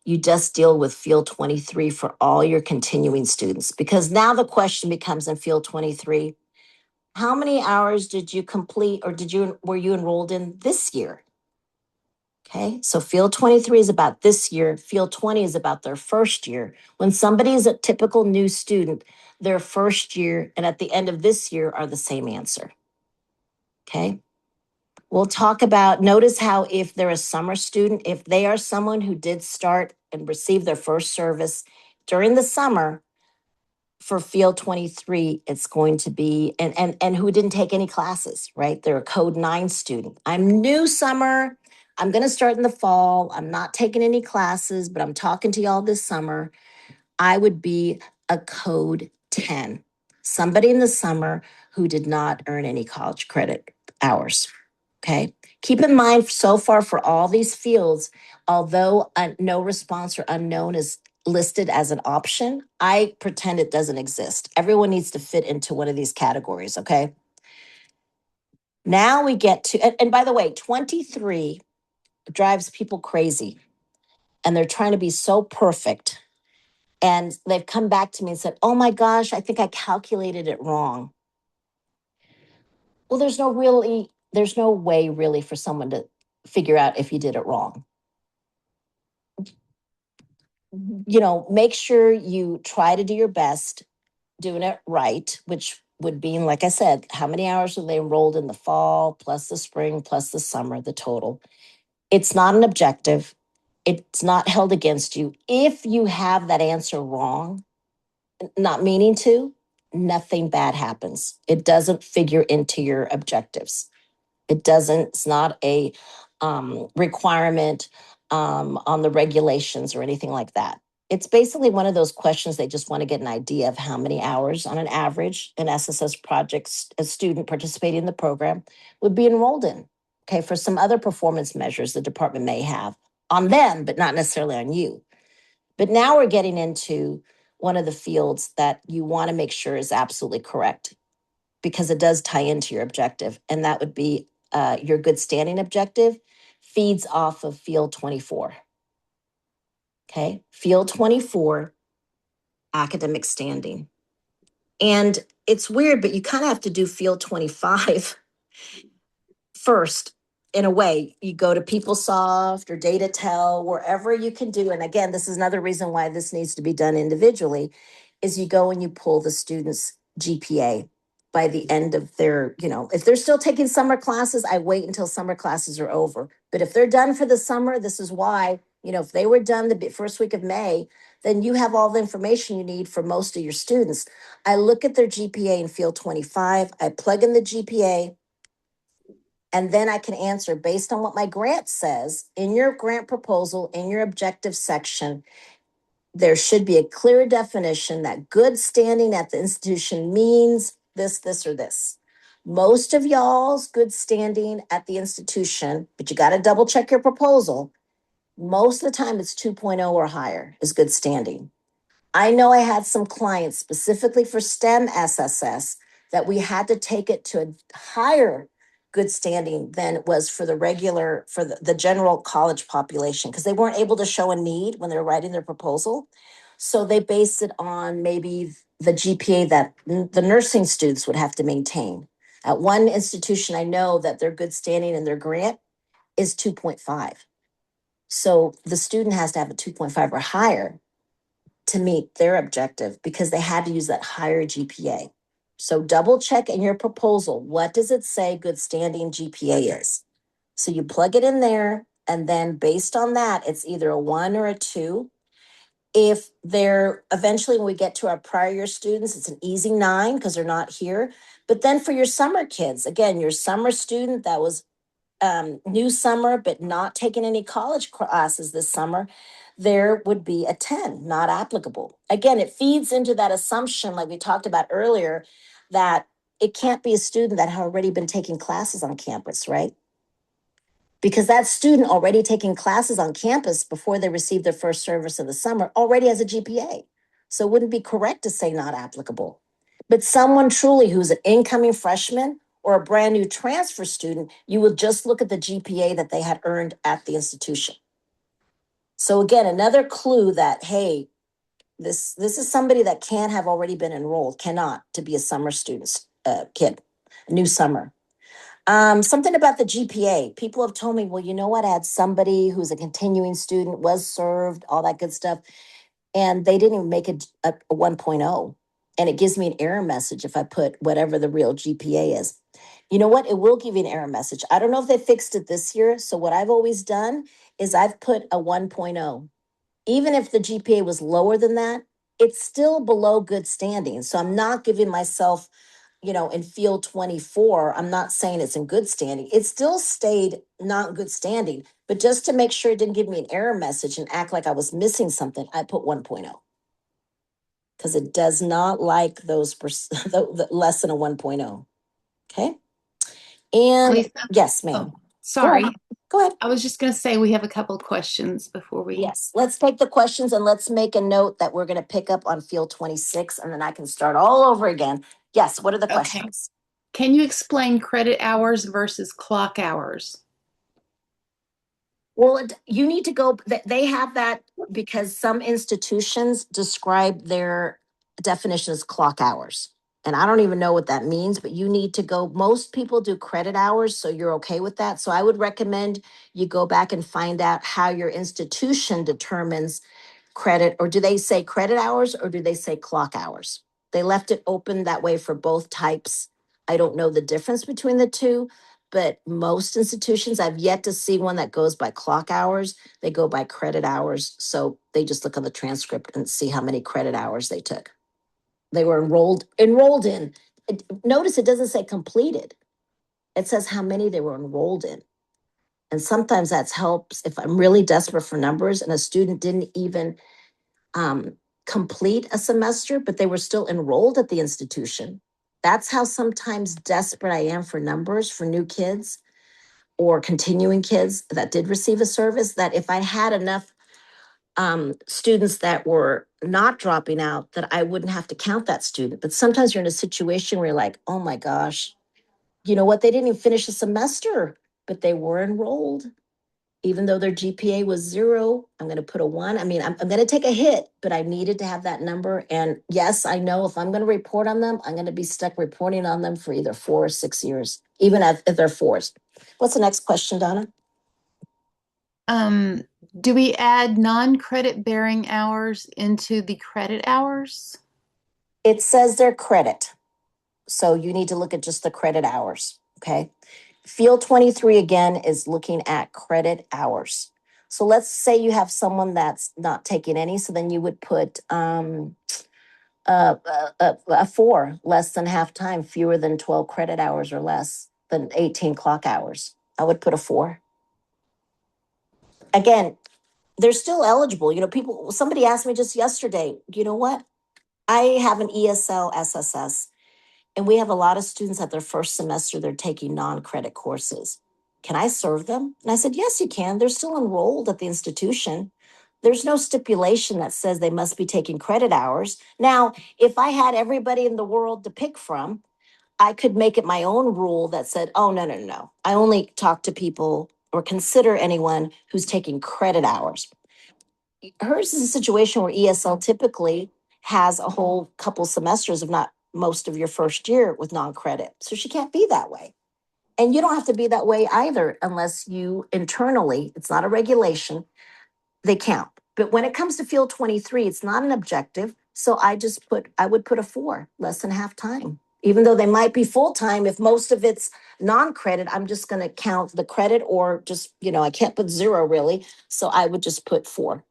You just deal with field 23 for all your continuing students, because now the question becomes in field 23, how many hours did you complete or were you enrolled in this year? Okay, so field 23 is about this year. Field 20 is about their first year. When somebody is a typical new student, their first year and at the end of this year are the same answer. Okay. We'll talk about, notice how if they're a summer student, if they are someone who did start and receive their first service during the summer, for field 23, it's going to be, and who didn't take any classes, right? They're a code 9 student. I'm new summer. I'm going to start in the fall. I'm not taking any classes, but I'm talking to y'all this summer. I would be a code 10, somebody in the summer who did not earn any college credit hours. Okay. Keep in mind, so far for all these fields, although no response or unknown is listed as an option, I pretend it doesn't exist. Everyone needs to fit into one of these categories. Okay. Now we get to, and by the way, 23 drives people crazy, and they're trying to be so perfect. And they've come back to me and said, oh my gosh, I think I calculated it wrong. Well, there's no way really for someone to figure out if you did it wrong. Make sure you try to do your best doing it right, which would be, like I said, how many hours are they enrolled in the fall, plus the spring, plus the summer, the total. It's not an objective. It's not held against you. If you have that answer wrong, not meaning to, nothing bad happens. It doesn't figure into your objectives. It's not a requirement. on the regulations or anything like that. It's basically one of those questions they just want to get an idea of how many hours on an average an SSS project a student participating in the program would be enrolled in. Okay, for some other performance measures the department may have on them, but not necessarily on you. But now we're getting into one of the fields that you want to make sure is absolutely correct because it does tie into your objective, and that would be your good standing objective feeds off of field 24. Okay, field 24, academic standing. And it's weird, but you kind of have to do field 25 first. In a way, you go to PeopleSoft or DataTel, wherever you can do. And again, this is another reason why this needs to be done individually, is you go and you pull the student's GPA by the end of their, if they're still taking summer classes, I wait until summer classes are over. But if they're done for the summer, this is why, if they were done the first week of May, then you have all the information you need for most of your students. I look at their GPA in field 25, I plug in the GPA, and then I can answer based on what my grant says. In your grant proposal, in your objective section, there should be a clear definition that good standing at the institution means this, this, or this. Most of y'all's good standing at the institution, but you got to double check your proposal. Most of the time it's 2.0 or higher is good standing. I know I had some clients specifically for STEM SSS that we had to take it to a higher good standing than it was for the regular, for the general college population, because they weren't able to show a need when they were writing their proposal. So they based it on maybe the GPA that the nursing students would have to maintain. At one institution, I know that their good standing and their grant is 2.5. So the student has to have a 2.5 or higher to meet their objective because they had to use that higher GPA. So double check in your proposal, what does it say good standing GPA is? So you plug it in there, and then based on that, it's either a 1 or a 2. If they're eventually, when we get to our prior year students, it's an easy 9 because they're not here. But then for your summer kids, again, your summer student that was new summer, but not taking any college classes this summer, there would be a 10, not applicable. Again, it feeds into that assumption, like we talked about earlier, that it can't be a student that had already been taking classes on campus, right? Because that student already taking classes on campus before they receive their first service of the summer already has a GPA. So it wouldn't be correct to say not applicable. But someone truly who's an incoming freshman or a brand new transfer student, you would just look at the GPA that they had earned at the institution. So again, another clue that, hey, this is somebody that can have already been enrolled, cannot to be a summer student, kid, a new summer. Something about the GPA. People have told me, well, you know what? I had somebody who's a continuing student, was served, all that good stuff, and they didn't even make a 1.0. And it gives me an error message if I put whatever the real GPA is. You know what? It will give you an error message. I don't know if they fixed it this year. So what I've always done is I've put a 1.0. Even if the GPA was lower than that, it's still below good standing. So I'm not giving myself, in field 24, I'm not saying it's in good standing. It still stayed not good standing, but just to make sure it didn't give me an error message and act like I was missing something, I put 1.0 because it does not like those the less than a 1.0. Okay. And Lisa, yes, oh, ma'am. Go ahead. sorry. Go ahead. I was just going to say we have a couple of questions before we. Yes, let's take the questions and let's make a note that we're going to pick up on field 26 and then I can start all over again. Yes, what are the Okay. questions? Can you explain credit hours versus clock hours? Well, you need to go, they have that because some institutions describe their definition as clock hours. And I don't even know what that means, but you need to go, most people do credit hours, so you're okay with that. So I would recommend you go back and find out how your institution determines credit, or do they say credit hours or do they say clock hours? They left it open that way for both types. I don't know the difference between the two, but most institutions, I've yet to see one that goes by clock hours. They go by credit hours. So they just look on the transcript and see how many credit hours they took. They were enrolled in. Notice it doesn't say completed. It says how many they were enrolled in. And sometimes that helps if I'm really desperate for numbers and a student didn't even um, complete a semester, but they were still enrolled at the institution. That's how sometimes desperate I am for numbers for new kids or continuing kids that did receive a service, that if I had enough students that were not dropping out, that I wouldn't have to count that student. But sometimes you're in a situation where you're like, oh my gosh, you know what? They didn't even finish a semester, but they were enrolled. Even though their GPA was 0, I'm going to put a 1. I mean, I'm going to take a hit, but I needed to have that number. And yes, I know if I'm going to report on them, I'm going to be stuck reporting on them for either 4 or 6 years, even if they're forced. What's the next question, Donna? Um, do we add non-credit bearing hours into the credit hours? It says their credit. So you need to look at just the credit hours. Okay. Field 23 again is looking at credit hours. So let's say you have someone that's not taking any. So then you would put a 4, less than half time, fewer than 12 credit hours or less than 18 clock hours. I would put a 4. Again, they're still eligible. You know, people, somebody asked me just yesterday, you know what? I have an ESL SSS, and we have a lot of students at their first semester, they're taking non-credit courses. Can I serve them? And I said, yes, you can. They're still enrolled at the institution. There's no stipulation that says they must be taking credit hours. Now, if I had everybody in the world to pick from, I could make it my own rule that said, oh, no, no, no. I only talk to people or consider anyone who's taking credit hours. Hers is a situation where ESL typically has a whole couple semesters, if not most of your first year with non-credit. So she can't be that way. And you don't have to be that way either unless you internally, it's not a regulation, they count. But when it comes to field 23, it's not an objective. So I would put a 4, less than half time. Even though they might be full time, if most of it's non-credit, I'm just going to count the credit or just, I can't put 0 really. So I would just put 4.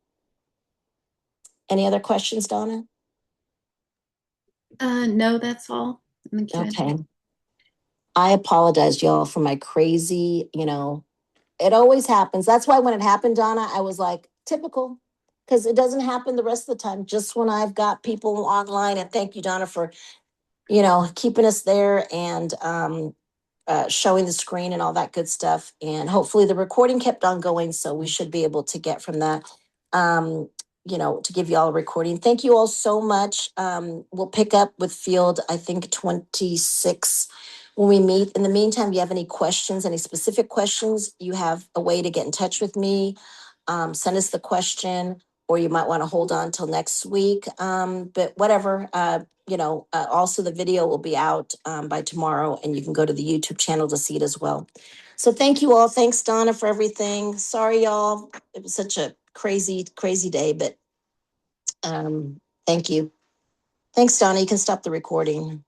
Any other questions, Donna? No, that's all. Okay. I apologize, y'all, for my crazy, it always happens. That's why when it happened, Donna, I was like, typical, because it doesn't happen the rest of the time. Just when I've got people online, and thank you, Donna, for, keeping us there and showing the screen and all that good stuff. And hopefully the recording kept on going, so we should be able to get from that. Um, to give you all a recording. Thank you all so much. We'll pick up with field, I think, 26 when we meet. In the meantime, if you have any questions, any specific questions, you have a way to get in touch with me. Send us the question, or you might want to hold on till next week. But whatever, also the video will be out by tomorrow, and you can go to the YouTube channel to see it as well. So thank you all. Thanks, Donna, for everything. Sorry, y'all. It was such a crazy, crazy day, but thank you. Thanks, Donna. You can stop the recording.